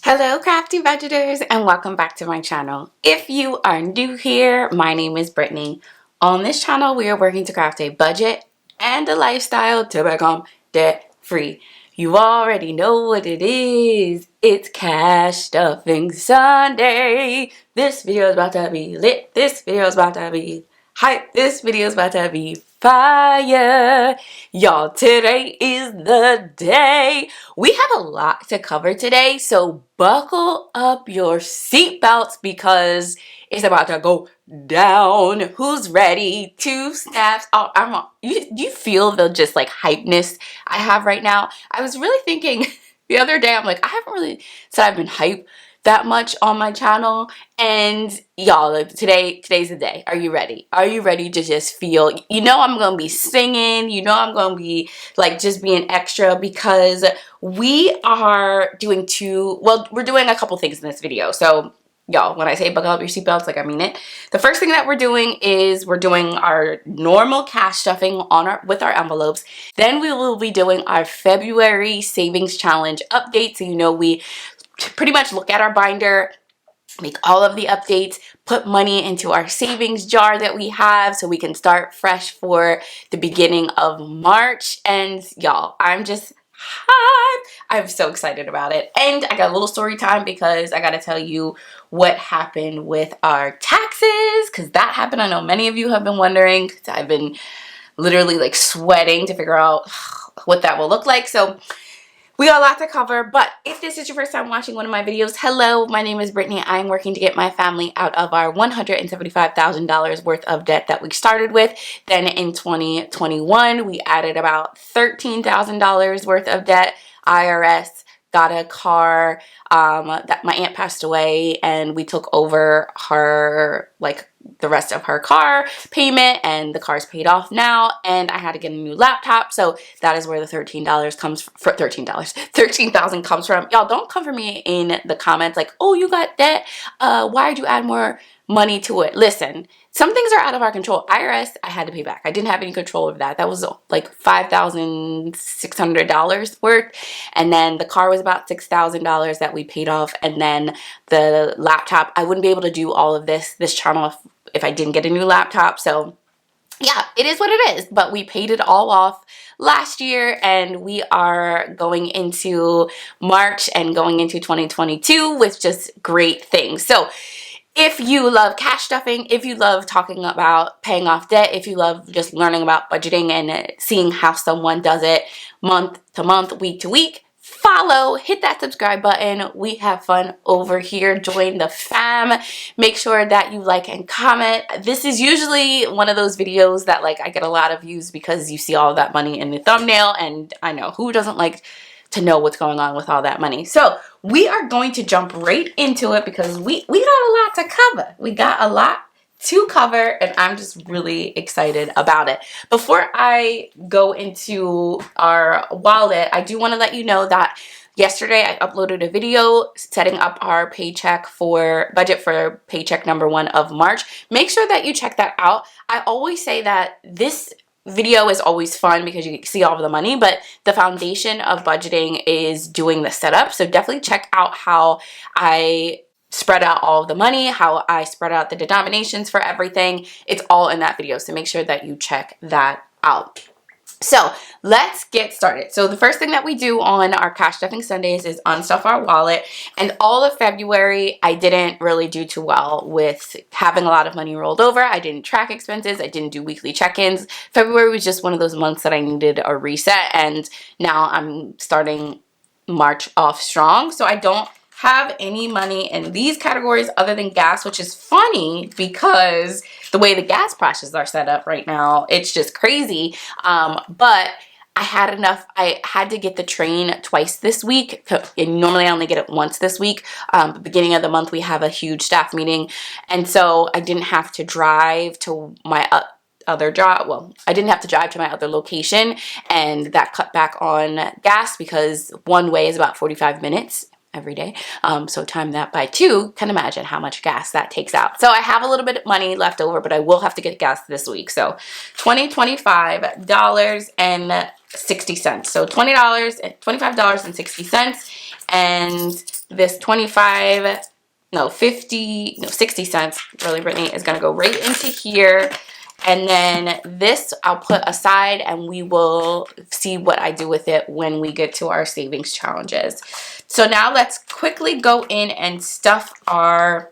Hello Crafty Budgeters and welcome back to my channel. If you are new here, my name is Brittany. On this channel we are working to craft a budget and a lifestyle to become debt free. You already know what it is. It's Cash Stuffing Sunday. This video is about to be lit. This video is about to be hype. This video is about to be fire. Y'all, today is the day. We have a lot to cover today, so buckle up your seatbelts because it's about to go down. Who's ready? 2 snaps. Oh, you feel the just like hypeness I have right now? I was really thinking the other day, I'm like, I haven't really said I've been hype that much on my channel, and y'all, like today's the day. Are you ready? Are you ready to just feel, I'm gonna be singing, I'm gonna be like just being extra because we are doing we're doing a couple things in this video. So y'all, when I say buckle up your seatbelts, like I mean it. The first thing that we're doing is we're doing our normal cash stuffing with our envelopes. Then we will be doing our February savings challenge update. So we pretty much look at our binder, make all of the updates, put money into our savings jar that we have so we can start fresh for the beginning of March. And y'all, I'm just hyped. I'm so excited about it. And I got a little story time because I got to tell you what happened with our taxes, because that happened. I know many of you have been wondering. I've been literally like sweating to figure out what that will look like. So we got a lot to cover, but if this is your first time watching one of my videos, hello, my name is Brittany. I'm working to get my family out of our $175,000 worth of debt that we started with. Then in 2021, we added about $13,000 worth of debt. IRS got a car, that my aunt passed away, and we took over her, like, the rest of her car payment, and the car's paid off now, and I had to get a new laptop. So that is where the $13,000 comes from. Y'all, don't come for me in the comments like, oh, you got debt, why'd you add more money to it? Listen, some things are out of our control. IRS, I had to pay back. I didn't have any control over that. That was like $5,600 worth. And then the car was about $6,000 that we paid off. And then the laptop, I wouldn't be able to do all of this channel if I didn't get a new laptop. So yeah, it is what it is, but we paid it all off last year, and we are going into March and going into 2022 with just great things. So if you love cash stuffing, if you love talking about paying off debt, if you love just learning about budgeting and seeing how someone does it month to month, week to week, follow, hit that subscribe button. We have fun over here. Join the fam. Make sure that you like and comment. This is usually one of those videos that like I get a lot of views because you see all of that money in the thumbnail, and I know who doesn't like to know what's going on with all that money. So we are going to jump right into it because we got a lot to cover. We got a lot to cover, and I'm just really excited about it. Before I go into our wallet, I do want to let you know that yesterday I uploaded a video setting up our budget for paycheck number 1 of March. Make sure that you check that out. I always say that this video is always fun because you see all of the money, but the foundation of budgeting is doing the setup. So definitely check out how I spread out all of the money, how I spread out the denominations for everything. It's all in that video, so make sure that you check that out. So let's get started. So the first thing that we do on our Cash Stuffing Sundays is unstuff our wallet. And all of February, I didn't really do too well with having a lot of money rolled over. I didn't track expenses. I didn't do weekly check-ins. February was just one of those months that I needed a reset. And now I'm starting March off strong. So I don't have any money in these categories other than gas, which is funny because the way the gas prices are set up right now, it's just crazy. But I had enough. I had to get the train twice this week. And normally I only get it once this week. Beginning of the month, we have a huge staff meeting. And so I didn't have to drive to my other job. Well, I didn't have to drive to my other location, and that cut back on gas because one way is about 45 minutes every day. So time that by 2, can imagine how much gas that takes out. So I have a little bit of money left over, but I will have to get gas this week. So $25.60. So $25.60. And this 25, no, 50, no, 60 cents, really, Brittany, is going to go right into here. And then this I'll put aside, and we will see what I do with it when we get to our savings challenges. So now let's quickly go in and stuff our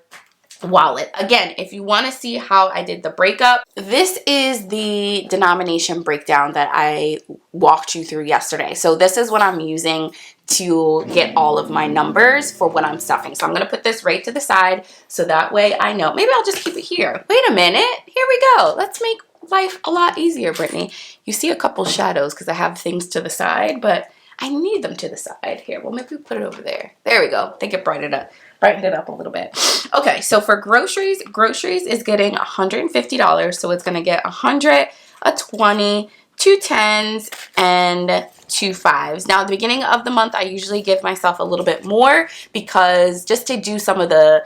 wallet. Again, if you want to see how I did the breakup, this is the denomination breakdown that I walked you through yesterday. So this is what I'm using to get all of my numbers for what I'm stuffing. So I'm going to put this right to the side so that way I know. Maybe I'll just keep it here. Wait a minute. Here we go. Let's make life a lot easier, Brittany. You see a couple shadows because I have things to the side, but I need them to the side. Here, well, maybe we put it over there. There we go. I think it brightened it up a little bit. Okay, so for groceries is getting $150. So it's going to get 100, a 20, 2 10s, and 2 5s. Now, at the beginning of the month, I usually give myself a little bit more because just to do some of the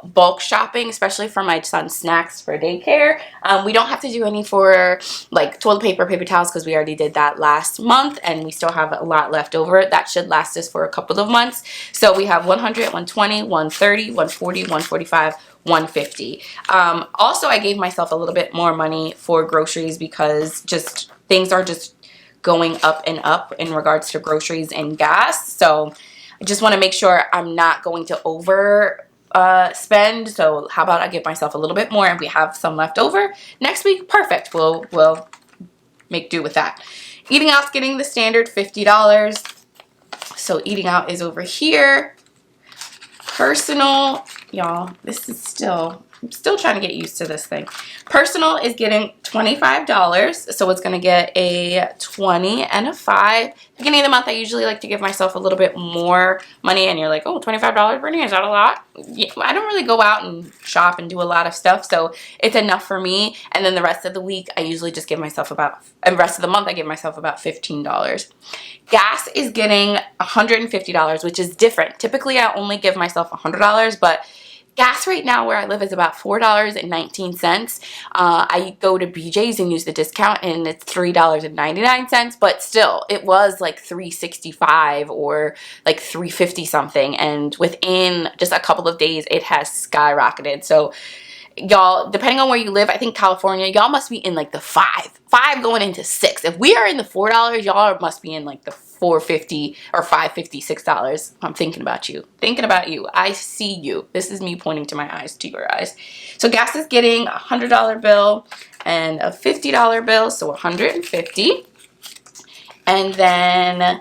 bulk shopping, especially for my son's snacks for daycare. We don't have to do any for like toilet paper, paper towels, because we already did that last month and we still have a lot left over. That should last us for a couple of months. So we have 100, 120, 130, 140, 145, 150. Also, I gave myself a little bit more money for groceries because just things are just going up and up in regards to groceries and gas. So I just want to make sure I'm not going to over spend. So how about I give myself a little bit more and we have some left over next week? Perfect. We'll make do with that. Eating out's getting the standard $50. So eating out is over here. Personal, y'all, this is I'm still trying to get used to this thing. Personal is getting $25, so it's going to get a 20 and a 5. Beginning of the month, I usually like to give myself a little bit more money, and you're like, oh, $25, Brittany, is that a lot? Yeah, I don't really go out and shop and do a lot of stuff, so it's enough for me. And then the rest of the week, I usually just give myself and the rest of the month, I give myself about $15. Gas is getting $150, which is different. Typically, I only give myself $100, but gas right now where I live is about $4.19. I go to BJ's and use the discount and it's $3.99, but still it was like $3.65 or like $3.50 something, and within just a couple of days it has skyrocketed. So y'all, depending on where you live, I think California, y'all must be in like the five going into $6. If we are in the $4, y'all must be in like the $4.50 or $5.50, $6. I'm thinking about you. Thinking about you. I see you. This is me pointing to my eyes to your eyes. So gas is getting a $100 bill and a $50 bill, so $150. And then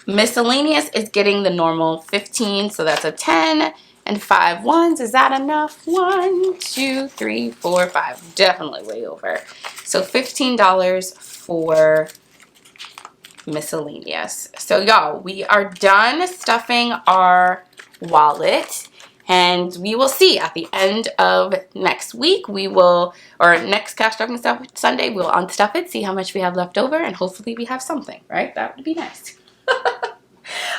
miscellaneous is getting the normal 15, so that's a 10. And 5 ones. Is that enough? 1, 2, 3, 4, 5. Definitely way over. So $15 for miscellaneous. So y'all, we are done stuffing our wallet, and we will see at the end of next week. Or next Cash Stuffing Stuff Sunday, we'll unstuff it, see how much we have left over, and hopefully we have something, right? That would be nice.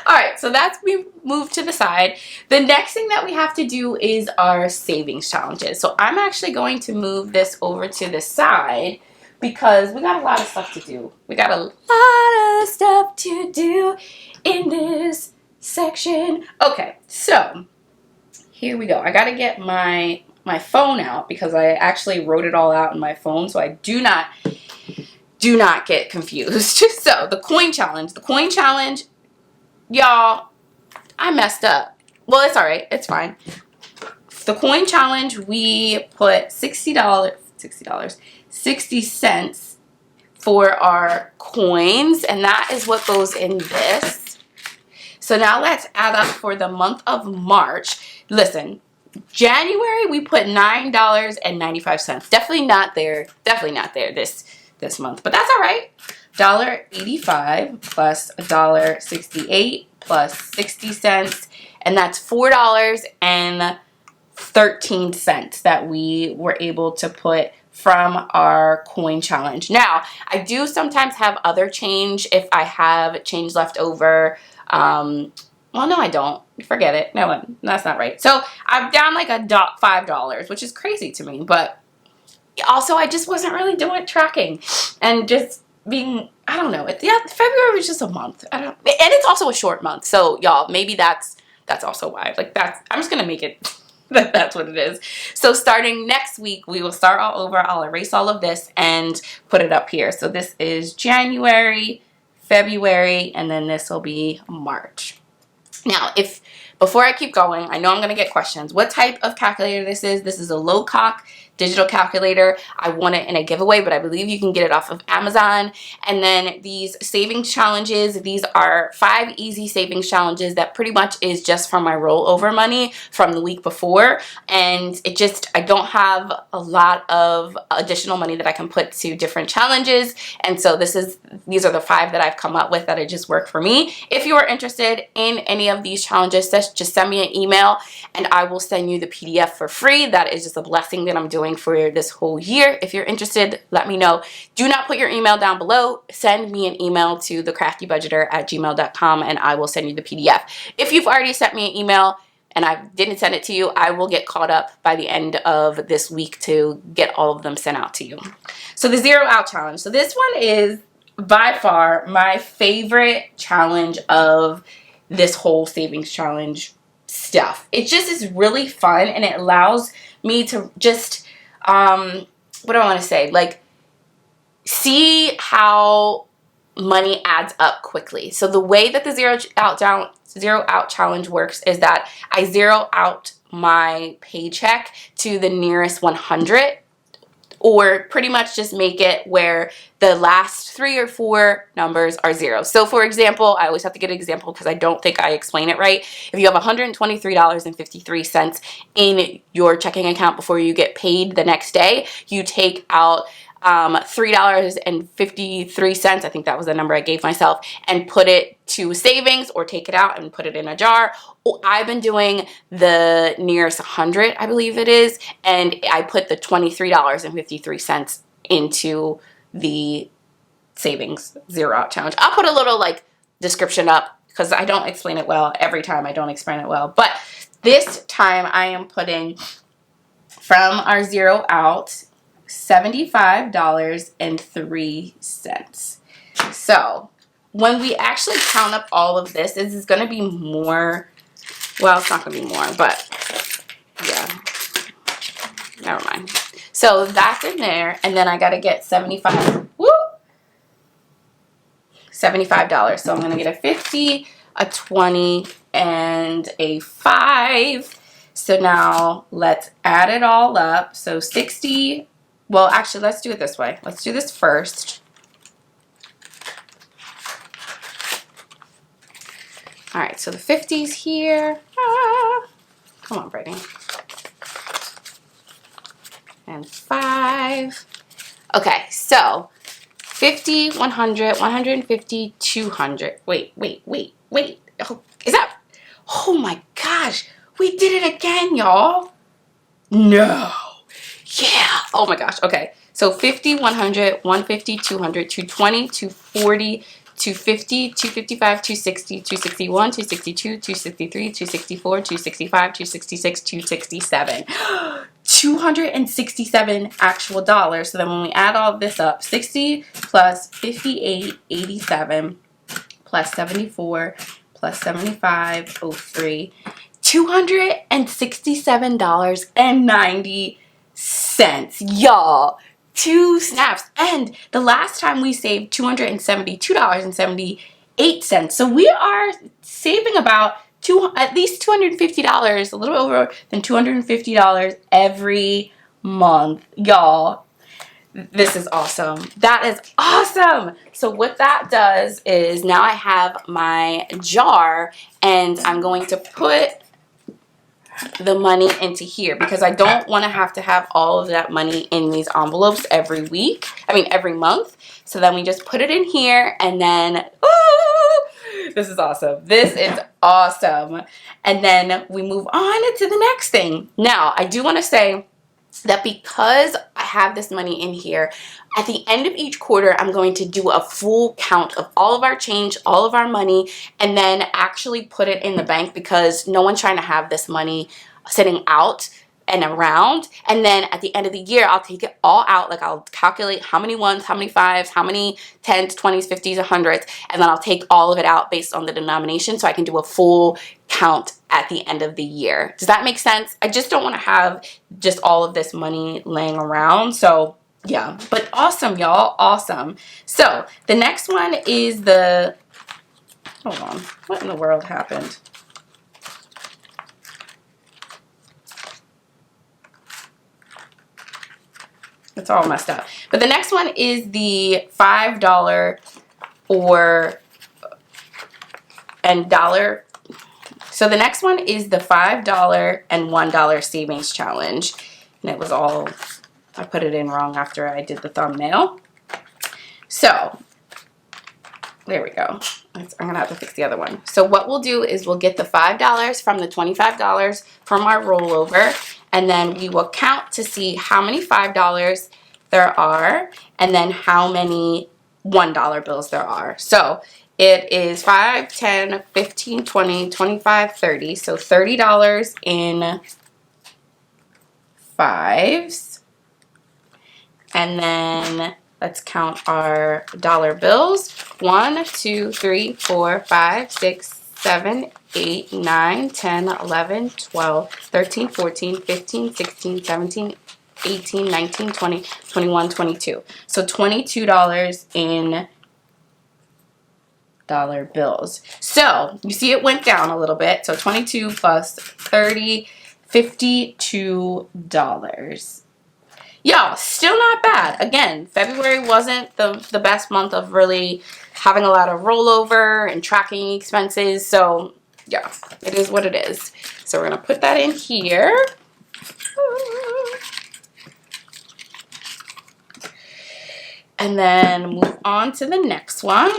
Alright, so that's we moved to the side. The next thing that we have to do is our savings challenges. So I'm actually going to move this over to the side because we got a lot of stuff to do. We got a lot of stuff to do in this section. Okay, so here we go. I got to get my phone out because I actually wrote it all out in my phone, so I do not get confused. So the coin challenge, y'all, I messed up. Well, it's all right. It's fine. The coin challenge, we put $60 cents for our coins, and that is what goes in this. So now let's add up for the month of March. Listen, January we put $9.95. Definitely not there this month, but that's all right. $1.85 plus $1.68 plus 60 cents, and that's $4.13 that we were able to put from our coin challenge. Now, I do sometimes have other change if I have change left over. Well, no, I don't. Forget it. No, that's not right. So I'm down like $5, which is crazy to me, but also I just wasn't really doing tracking and just being, I don't know. Yeah, February was just a month. And it's also a short month. So y'all, maybe that's that's also why. Like I'm just gonna make it that's what it is. So starting next week, we will start all over. I'll erase all of this and put it up here. So this is January, February, and then this will be March. Now, before I keep going, I know I'm going to get questions. What type of calculator this is? This is a low-cost digital calculator. I won it in a giveaway, but I believe you can get it off of Amazon. And then these savings challenges, these are 5 easy savings challenges that pretty much is just from my rollover money from the week before. And I don't have a lot of additional money that I can put to different challenges. And so these are the 5 that I've come up with that just work for me. If you are interested in any of these challenges, just send me an email and I will send you the PDF for free. That is just a blessing that I'm doing for this whole year. If you're interested, let me know. Do not put your email down below. Send me an email to thecraftybudgeter@gmail.com and I will send you the PDF. If you've already sent me an email and I didn't send it to you, I will get caught up by the end of this week to get all of them sent out to you. So the Zero Out Challenge. So this one is by far my favorite challenge of this whole savings challenge stuff. It just is really fun and it allows me to just, what do I want to say? Like, see how money adds up quickly. So the way that the Zero Out Challenge works is that I zero out my paycheck to the nearest 100, or pretty much just make it where the last 3 or 4 numbers are 0. So for example, I always have to get an example because I don't think I explain it right. If you have $123.53 in your checking account before you get paid the next day, you take out $3.53, I think that was the number I gave myself, and put it to savings, or take it out and put it in a jar. I've been doing the nearest 100, I believe it is, and I put the $23.53 into the savings Zero Out Challenge. I'll put a little like description up because I don't explain it well. Every time I don't explain it well, but this time I am putting from our Zero Out $75.03. So when we actually count up all of this is going to be more. Well, it's not going to be more, but yeah, never mind. So that's in there, and then I got to get $75. So I'm going to get a 50, a 20, and a 5. So now let's add it all up. So 60. Well, actually, let's do it this way. Let's do this first. All right, so the 50's here. Come on, Brittany. And 5. Okay, so 50, 100, 150, 200. Wait. Oh, is that? Oh my gosh, we did it again, y'all. No. Yeah. Oh my gosh. Okay. So 50, 100, 150, 200, 220, 240, 250, 255, 260, 261, 262, 263, 264, 265, 266, 267. $267 actual dollars. So then when we add all of this up, 60 plus 58, 87 plus 74 plus 75, 03, $267.90. Y'all, 2 snaps. And the last time we saved $272.78. So we are saving about at least $250, a little over than $250 every month. Y'all, this is awesome. That is awesome. So what that does is now I have my jar and I'm going to put the money into here because I don't want to have all of that money in these envelopes every month. So then we just put it in here and then, this is awesome. This is awesome. And then we move on to the next thing. Now, I do want to say that because I have this money in here, at the end of each quarter, I'm going to do a full count of all of our change, all of our money, and then actually put it in the bank because no one's trying to have this money sitting out and around, and then at the end of the year I'll take it all out. Like I'll calculate how many ones, how many fives, how many 10s, 20s, 50s, 100s, and then I'll take all of it out based on the denomination so I can do a full count at the end of the year. Does that make sense? I just don't want to have just all of this money laying around. So yeah, but awesome, y'all, awesome. So the next one is the, hold on, what in the world happened? It's all messed up. But the next one is the $5 or and dollar. So the next one is the $5 and $1 savings challenge. And it was all, I put it in wrong after I did the thumbnail. So there we go. I'm gonna have to fix the other one. So what we'll do is we'll get the $5 from the $25 from our rollover, and then we will count to see how many $5 there are and then how many $1 bills there are. So it is 5, 10, 15, 20, 25, 30. So $30 in fives. And then let's count our dollar bills. 1, 2, 3, 4, 5, 6, 7, 8, 9, 10, 11, 12, 13, 14, 15, 16, 17, 18, 19, 20, 21, 22. So $22 in dollar bills. So you see it went down a little bit. So 22 plus 30, $52. Y'all, still not bad. Again, February wasn't the best month of really having a lot of rollover and tracking expenses. So yeah, it is what it is. So we're going to put that in here. And then move on to the next one.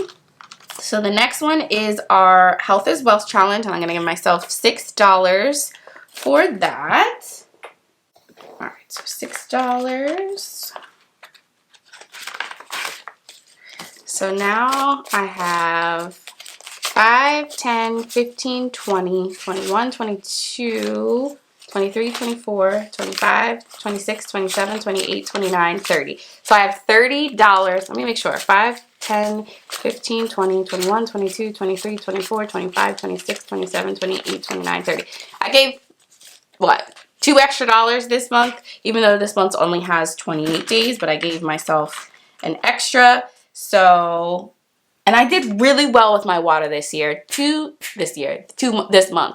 So the next one is our Health is Wealth Challenge. And I'm going to give myself $6 for that. All right, so $6. So now I have 5, 10, 15, 20, 21, 22, 23, 24, 25, 26, 27, 28, 29, 30. So I have $30. Let me make sure. 5, 10, 15, 20, 21, 22, 23, 24, 25, 26, 27, 28, 29, 30. I gave, what, $2 extra this month, even though this month only has 28 days, but I gave myself an extra. So, and I did really well with my water this month.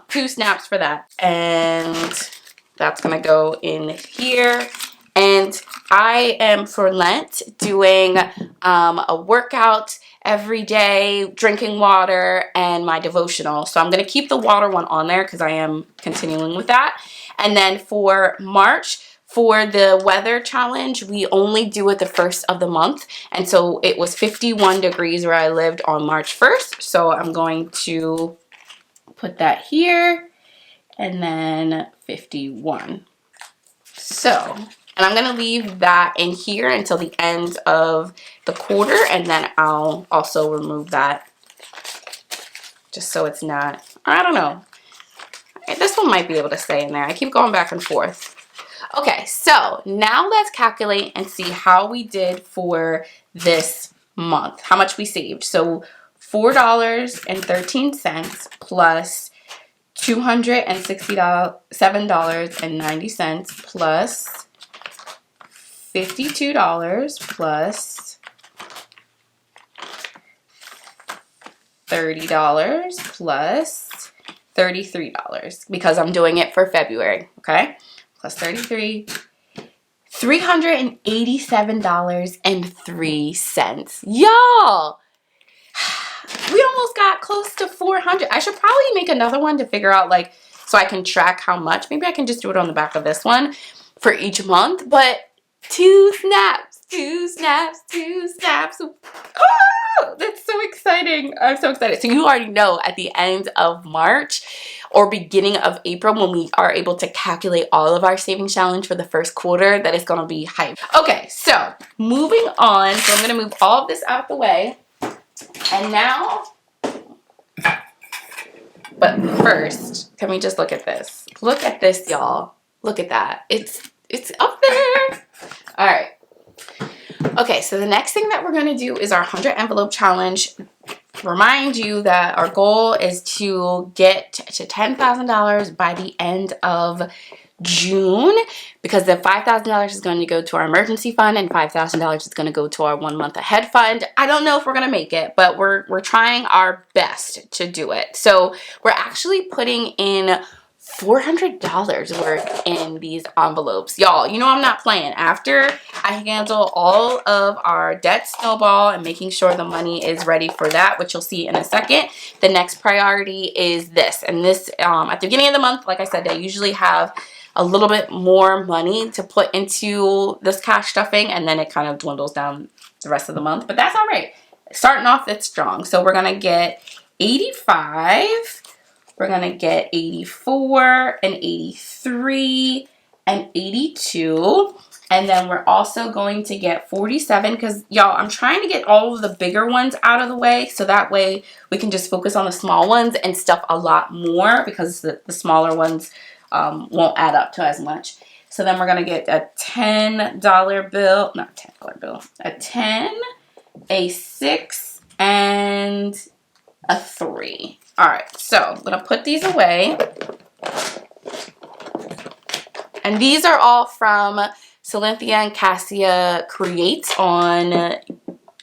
2 snaps for that. And that's gonna go in here. And I am for Lent doing a workout every day, drinking water, and my devotional. So I'm gonna keep the water one on there because I am continuing with that. And then for March, for the weather challenge, we only do it the first of the month. And so it was 51 degrees where I lived on March 1st. So I'm going to put that here and then 51. So, and I'm going to leave that in here until the end of the quarter. And then I'll also remove that just so it's not, I don't know. This one might be able to stay in there. I keep going back and forth. Okay, so now let's calculate and see how we did for this month, how much we saved. So $4.13 plus $267.90 plus $52 plus $30 plus $33 because I'm doing it for February, okay? Plus 33, $387.03. Y'all, we almost got close to 400. I should probably make another one to figure out, like, so I can track how much. Maybe I can just do it on the back of this one for each month. But 2 snaps, 2 snaps, 2 snaps. Oh, that's so exciting. I'm so excited. So you already know at the end of March or beginning of April when we are able to calculate all of our savings challenge for the first quarter that it's going to be hype. Okay, so moving on. So I'm going to move all of this out the way. And now, but first, can we just look at this? Look at this, y'all. Look at that. It's up there. All right. Okay, so the next thing that we're going to do is our 100 envelope challenge. Remind you that our goal is to get to $10,000 by the end of June, because the $5,000 is going to go to our emergency fund and $5,000 is going to go to our 1 month ahead fund. I don't know if we're going to make it, but we're trying our best to do it. So we're actually putting in $400 worth in these envelopes. Y'all, you know I'm not playing. After I handle all of our debt snowball and making sure the money is ready for that, which you'll see in a second, the next priority is this. And this, at the beginning of the month, like I said, I usually have a little bit more money to put into this cash stuffing, and then it kind of dwindles down the rest of the month. But that's all right. Starting off, it's strong. So we're going to get 85. We're going to get 84 and 83 and 82. And then we're also going to get 47, because y'all, I'm trying to get all of the bigger ones out of the way, so that way we can just focus on the small ones and stuff a lot more, because the smaller ones won't add up to as much. So then we're going to get a $10 bill, not $10 bill, a 10, a 6, and a 3. All right, so I'm going to put these away. And these are all from Cynthia and Cassia Creates on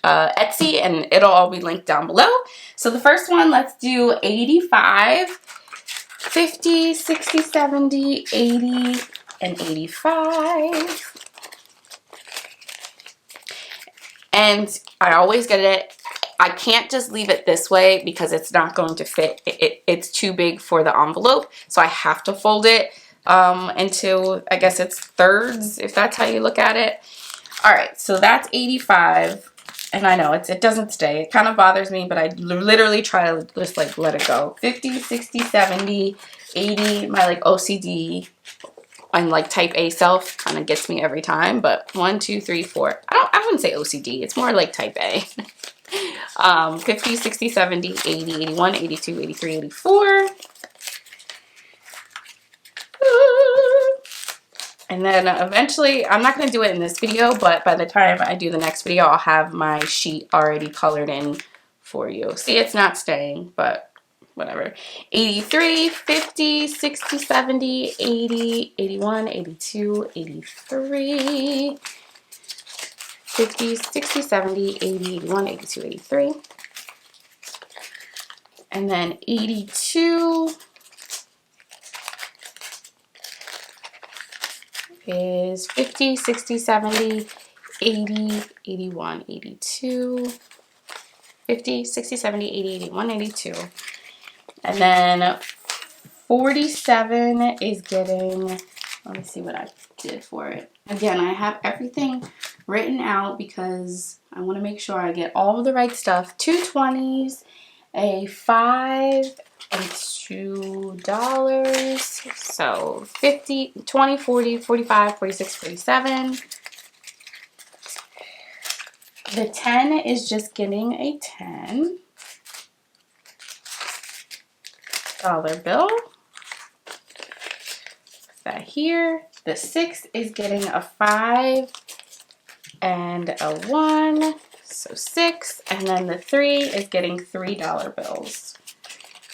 Etsy, and it'll all be linked down below. So the first one, let's do 85, 50, 60, 70, 80, and 85. And I always get it. I can't just leave it this way because it's not going to fit. It's too big for the envelope, so I have to fold it into, I guess it's thirds, if that's how you look at it. All right, so that's 85. And I know it doesn't stay. It kind of bothers me, but I literally try to just like let it go. 50, 60, 70, 80, my like OCD and like type A self kind of gets me every time. But 1, 2, 3, 4. I wouldn't say OCD. It's more like type A. 50, 60, 70, 80, 81, 82, 83, 84. And then eventually, I'm not going to do it in this video, but by the time I do the next video, I'll have my sheet already colored in for you. See, it's not staying, but whatever. 83, 50, 60, 70, 80, 81, 82, 83, 50, 60, 70, 80, 81, 82, 83. And then 82 is 50, 60, 70, 80, 81, 82, 50, 60, 70, 80, 81, 82. And then 47 is getting, let me see what I did for it. Again, I have everything written out because I want to make sure I get all of the right stuff. 2 20s, a 5, and $2. So 50, 20, 40, 45, 46, 47. The 10 is just getting a $10 bill. That here. The 6 is getting a 5 and a 1. So 6. And then the 3 is getting $3 bills.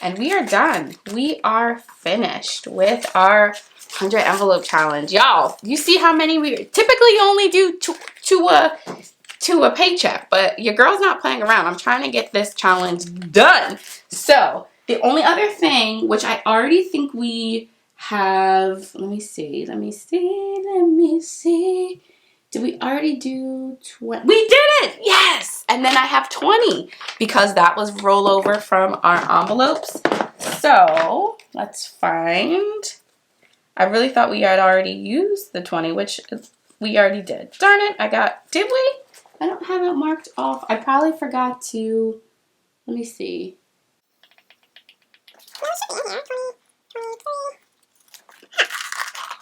And we are done. We are finished with our 100 envelope challenge. Y'all, you see how many we typically only do to a paycheck, but your girl's not playing around. I'm trying to get this challenge done. So the only other thing, which I already think we have, let me see. Did we already do 20? We did it! Yes! And then I have 20 because that was rollover from our envelopes. So let's find. I really thought we had already used the 20, which we already did. Darn it, did we? I don't have it marked off. I probably forgot to, let me see. Well, it should be in here. 20, 23. I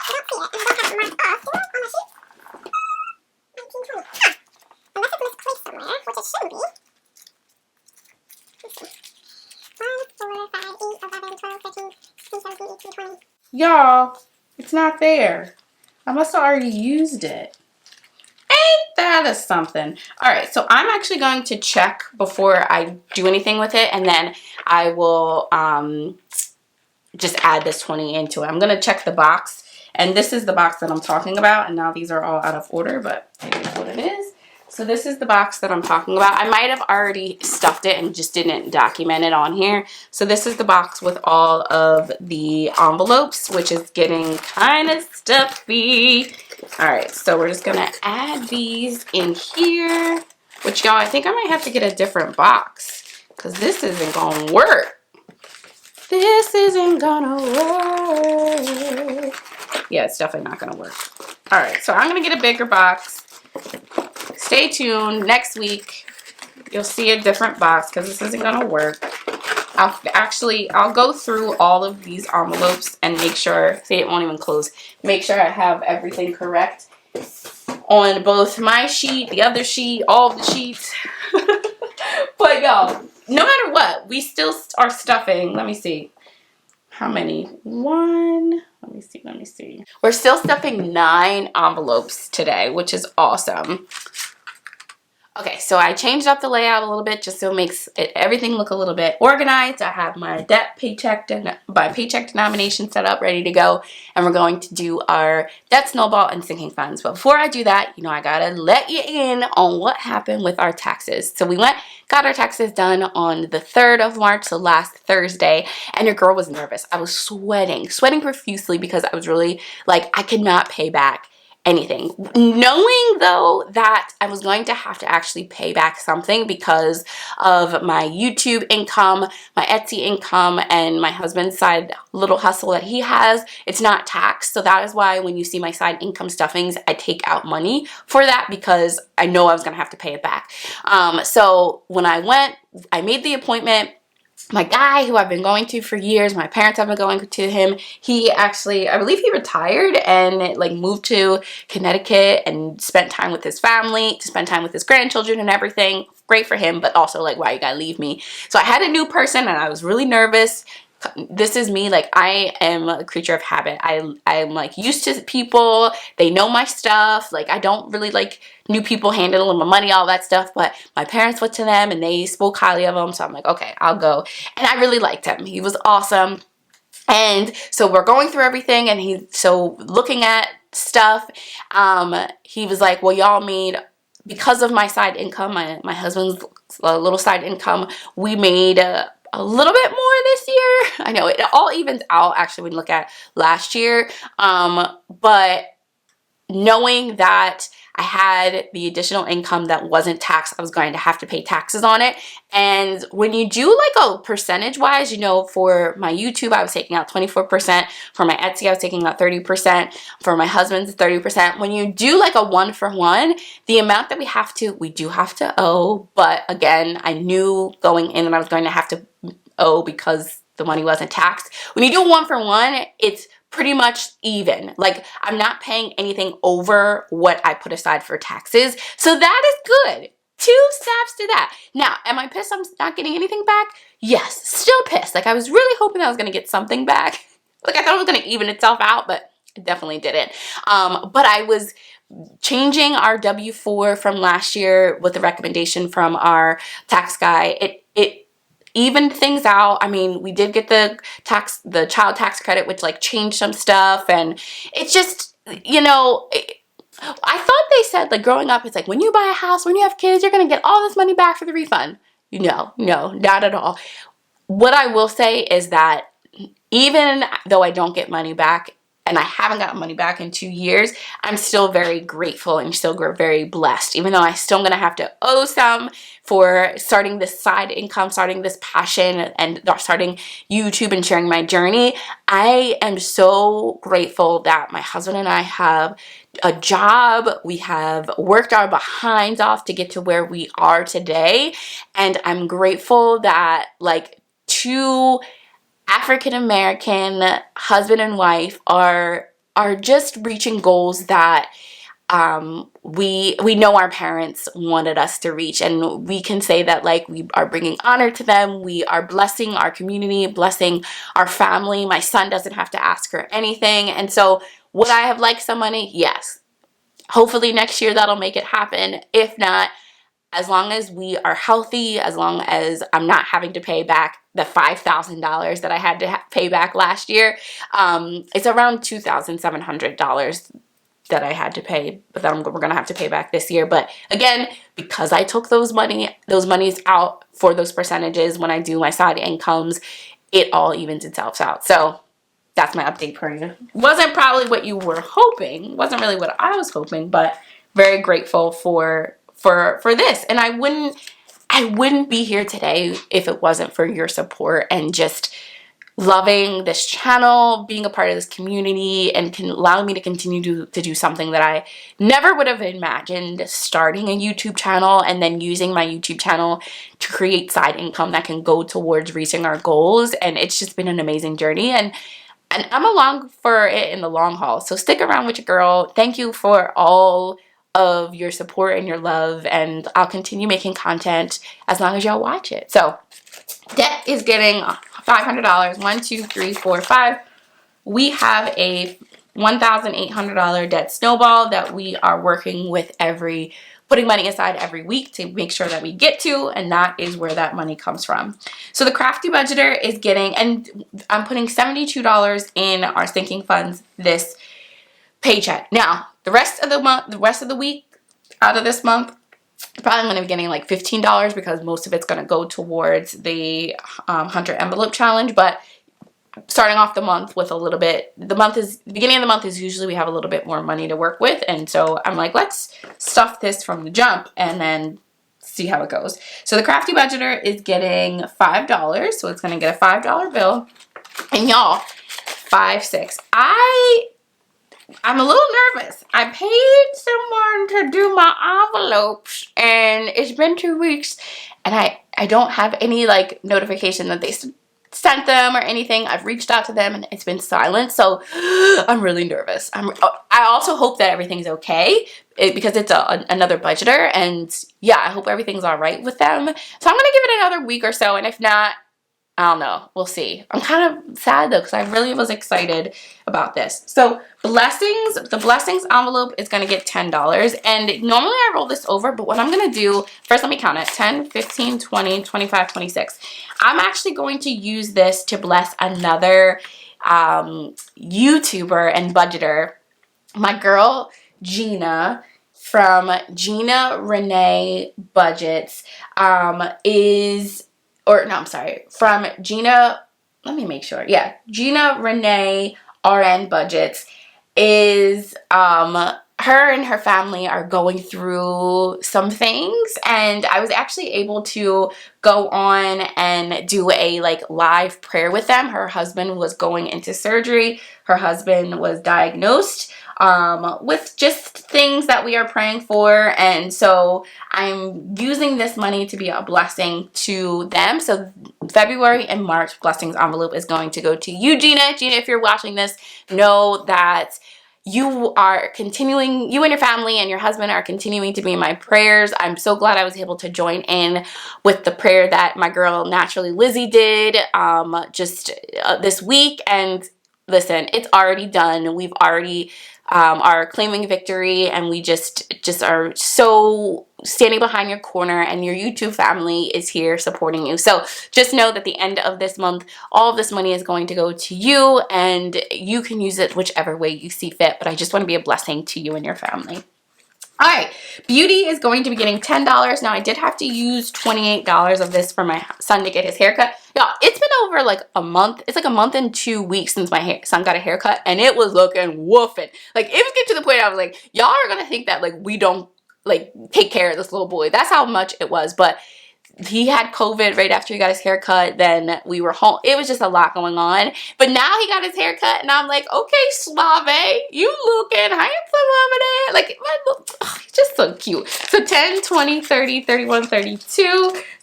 don't see it, and I don't have it marked off. Do I? On the sheet? 19, 20. Huh. Unless it's misplaced somewhere, which it shouldn't be. Let's see. 1, 4, 5, 8, 11, 12, 13, 16, 17, 18, 20. Y'all, It's not there. I must have already used it. Ain't that a something? All right, so I'm actually going to check before I do anything with it, and then I will just add this 20 into it. I'm gonna check the box, and this is the box that I'm talking about, and now these are all out of order, but it is what it is. So this is the box that I'm talking about. I might have already stuffed it and just didn't document it on here. So this is the box with all of the envelopes, which is getting kind of stuffy. All right, so we're just gonna add these in here, which y'all, I think I might have to get a different box because this isn't gonna work. This isn't gonna work. Yeah, it's definitely not gonna work. All right, so I'm gonna get a bigger box. Stay tuned. Next week, you'll see a different box because this isn't gonna work. I'll go through all of these envelopes and make sure, see, it won't even close. Make sure I have everything correct on both my sheet, the other sheet, all of the sheets. But y'all, no matter what, we still are stuffing. Let me see. How many? One. Let me see. We're still stuffing 9 envelopes today, which is awesome. Okay, so I changed up the layout a little bit just so it makes everything look a little bit organized. I have my debt paycheck denomination set up, ready to go. And we're going to do our debt snowball and sinking funds. But before I do that, you know, I gotta let you in on what happened with our taxes. So we got our taxes done on the 3rd of March, so last Thursday. And your girl was nervous. I was sweating profusely because I was really like, I could not pay back anything, knowing though that I was going to have to actually pay back something because of my YouTube income, my Etsy income, and my husband's side little hustle that he has. It's not taxed, so that is why when you see my side income stuffings, I take out money for that because I know I was gonna have to pay it back. So when I went, I made the appointment. My guy who I've been going to for years, my parents have been going to him, he actually, I believe he retired and like moved to Connecticut and spent time with his family, to spend time with his grandchildren and everything. Great for him, but also like, why you gotta leave me? So I had a new person and I was really nervous. This is me, like I am a creature of habit. I'm like used to people, they know my stuff, like I don't really like new people handling my money, all that stuff, but my parents went to them and they spoke highly of him, so I'm like, okay, I'll go. And I really liked him. He was awesome. And so we're going through everything and so looking at stuff, he was like, well, y'all made, because of my side income, my husband's little side income, we made a little bit more this year. I know it all evens out actually when you look at last year, but knowing that I had the additional income that wasn't taxed, I was going to have to pay taxes on it. And when you do like a percentage wise, you know, for my YouTube, I was taking out 24%. For my Etsy, I was taking out 30%. For my husband's 30%. When you do like a 1-for-1, the amount that we do have to owe. But again, I knew going in that I was going to have to owe because the money wasn't taxed. When you do a 1-for-1, it's pretty much even. Like I'm not paying anything over what I put aside for taxes. So that is good. 2 steps to that. Now, am I pissed I'm not getting anything back? Yes, still pissed. Like I was really hoping that I was gonna get something back. Like I thought it was gonna even itself out, but it definitely didn't. But I was changing our W-4 from last year with the recommendation from our tax guy. It evened things out. I mean, we did get the child tax credit, which like changed some stuff, and it's just, you know, I thought they said like growing up, it's like when you buy a house, when you have kids, you're gonna get all this money back for the refund. No, not at all. What I will say is that even though I don't get money back, and I haven't gotten money back in 2 years, I'm still very grateful and still very blessed, even though I still am gonna have to owe some for starting this side income, starting this passion, and starting YouTube and sharing my journey. I am so grateful that my husband and I have a job. We have worked our behinds off to get to where we are today. And I'm grateful that like 2 African-American husband and wife are just reaching goals that we know our parents wanted us to reach, and we can say that like we are bringing honor to them. We are blessing our community, blessing our family. My son doesn't have to ask for anything. And so would I have liked some money? Yes. Hopefully next year that'll make it happen. If not, as long as we are healthy, as long as I'm not having to pay back the $5,000 that I had to pay back last year, it's around $2,700 that I had to pay, but then we're gonna have to pay back this year. But again, because I took those monies out for those percentages when I do my side incomes, it all evens itself out. So that's my update for you. Wasn't probably what you were hoping. Wasn't really what I was hoping, but very grateful for this. And I wouldn't be here today if it wasn't for your support and just loving this channel, being a part of this community, and can allow me to continue to do something that I never would have imagined, starting a YouTube channel and then using my YouTube channel to create side income that can go towards reaching our goals. And it's just been an amazing journey, and I'm along for it in the long haul. So stick around with your girl. Thank you for all of your support and your love, and I'll continue making content as long as y'all watch it. So debt is getting $500. 1, 2, 3, 4, 5. We have a $1,800 debt snowball that we are working with putting money aside every week to make sure that we get to, and that is where that money comes from. So the Crafty Budgeter is getting, and I'm putting $72 in our sinking funds this paycheck. Now, the rest of the week out of this month, probably going to be getting like $15 because most of it's going to go towards the Hunter Envelope Challenge. But starting off the month with a little bit, beginning of the month is usually we have a little bit more money to work with. And so I'm like, let's stuff this from the jump and then see how it goes. So the Crafty Budgeter is getting $5. So it's going to get a $5 bill. And y'all, 5, 6. I'm a little nervous. I paid someone to do my envelopes and it's been 2 weeks and I don't have any like notification that they sent them or anything. I've reached out to them and it's been silent. So I'm really nervous. I also hope that everything's okay because it's another budgeter, and yeah, I hope everything's all right with them. So I'm going to give it another week or so, and if not, I don't know. We'll see. I'm kind of sad though because I really was excited about this. So the blessings envelope is going to get $10. And normally I roll this over, but what I'm going to do, first let me count it. 10, 15, 20, 25, 26. I'm actually going to use this to bless another YouTuber and budgeter. My girl, Gina, from Gina Renee Budgets, from Gina, let me make sure. Yeah, Gina Renee RN Budgets is, her and her family are going through some things, and I was actually able to go on and do a like live prayer with them. Her husband was going into surgery. Her husband was diagnosed with just things that we are praying for, and so I'm using this money to be a blessing to them. So February and March blessings envelope is going to go to you, Gina. Gina, if you're watching this, know that you and your family and your husband are continuing to be in my prayers. I'm so glad I was able to join in with the prayer that my girl Naturally Lizzie did this week. And listen, it's already done. We've already are claiming victory, and we just are so standing behind your corner, and your YouTube family is here supporting you. So just know that at the end of this month, all of this money is going to go to you, and you can use it whichever way you see fit, but I just want to be a blessing to you and your family. All right, beauty is going to be getting $10. Now, I did have to use $28 of this for my son to get his haircut. Y'all, it's been over like a month. It's like a month and 2 weeks since my son got a haircut, and it was looking woofing. Like, it was getting to the point I was like, y'all are going to think that like we don't like take care of this little boy. That's how much it was. But he had COVID right after he got his haircut. Then we were home. It was just a lot going on. But now he got his haircut, and I'm like, okay, Suave, you looking handsome over there. Like, he's just so cute. So 10, 20, 30, 31, 32.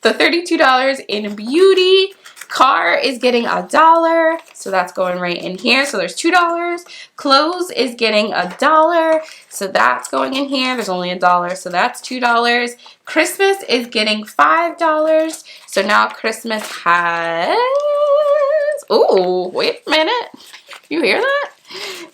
So $32 in beauty. Car is getting $1, so that's going right in here. So there's $2. Clothes is getting $1, so that's going in here. There's only $1, so that's $2. Christmas is getting $5, so now Christmas has, ooh, wait a minute. You hear that?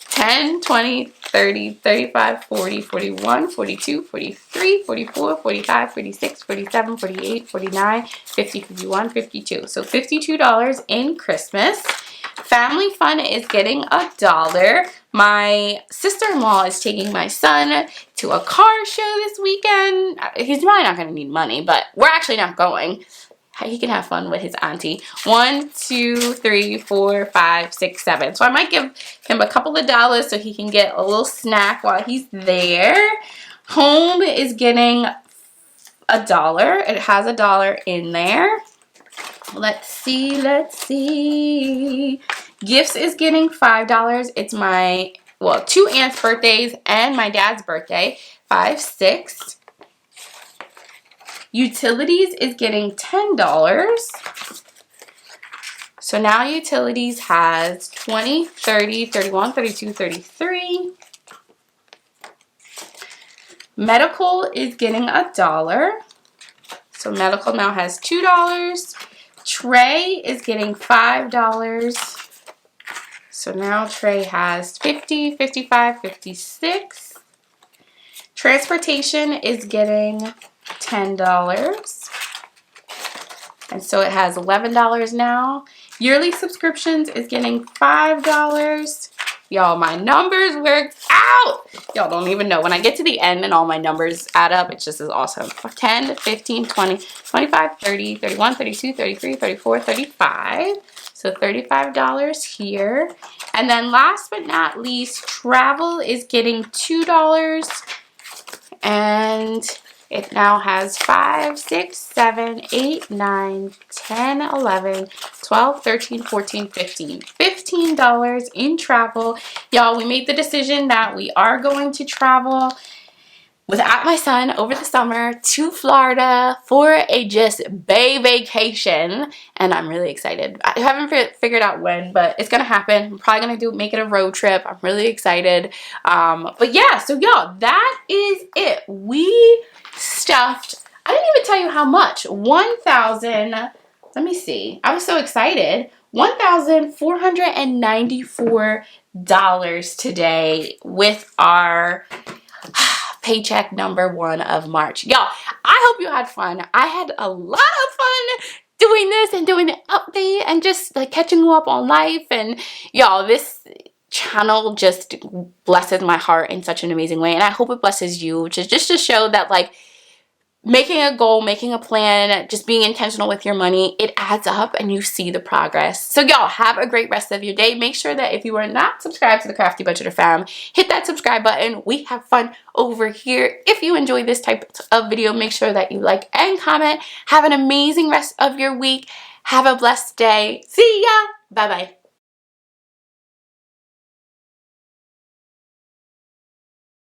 10, 20, 30, 35, 40, 41, 42, 43, 44, 45, 46, 47, 48, 49, 50, 51, 52. So $52 in Christmas. Family Fun is getting $1. My sister-in-law is taking my son to a car show this weekend. He's probably not going to need money, but we're actually not going. He can have fun with his auntie. 1, 2, 3, 4, 5, 6, 7. So I might give him a couple of dollars so he can get a little snack while he's there. Home is getting $1. It has $1 in there. Let's see, let's see. Gifts is getting $5. It's my, well, 2 aunts' birthdays and my dad's birthday. 5, 6. Utilities is getting $10. So now utilities has 20, 30, 31, 32, 33. Medical is getting $1. So medical now has $2. Tray is getting $5. So now Tray has 50, 55, 56. Transportation is getting $10. And so it has $11 now. Yearly subscriptions is getting $5. Y'all, my numbers worked out. Y'all don't even know. When I get to the end and all my numbers add up, it's just as awesome. 10, 15, 20, 25, 30, 31, 32, 33, 34, 35. So $35 here. And then last but not least, travel is getting $2. And it now has 5, 6, 7, 8, 9, 10, 11, 12, 13, 14, 15. $15 in travel. Y'all, we made the decision that we are going to travel without my son over the summer to Florida for a just bay vacation, and I'm really excited. I haven't figured out when, but it's gonna happen. I'm probably gonna make it a road trip. I'm really excited. But yeah, so y'all, that is it. We stuffed, I didn't even tell you how much. 1,000, let me see. I was so excited. $1,494 today with our paycheck number 1 of March. Y'all, I hope you had fun. I had a lot of fun doing this and doing the update and just like catching you up on life. And y'all, this channel just blesses my heart in such an amazing way. And I hope it blesses you, just to show that like making a goal, making a plan, just being intentional with your money, it adds up and you see the progress. So y'all, have a great rest of your day. Make sure that if you are not subscribed to the Crafty Budgeter fam, hit that subscribe button. We have fun over here. If you enjoy this type of video, make sure that you like and comment. Have an amazing rest of your week. Have a blessed day. See ya. Bye-bye.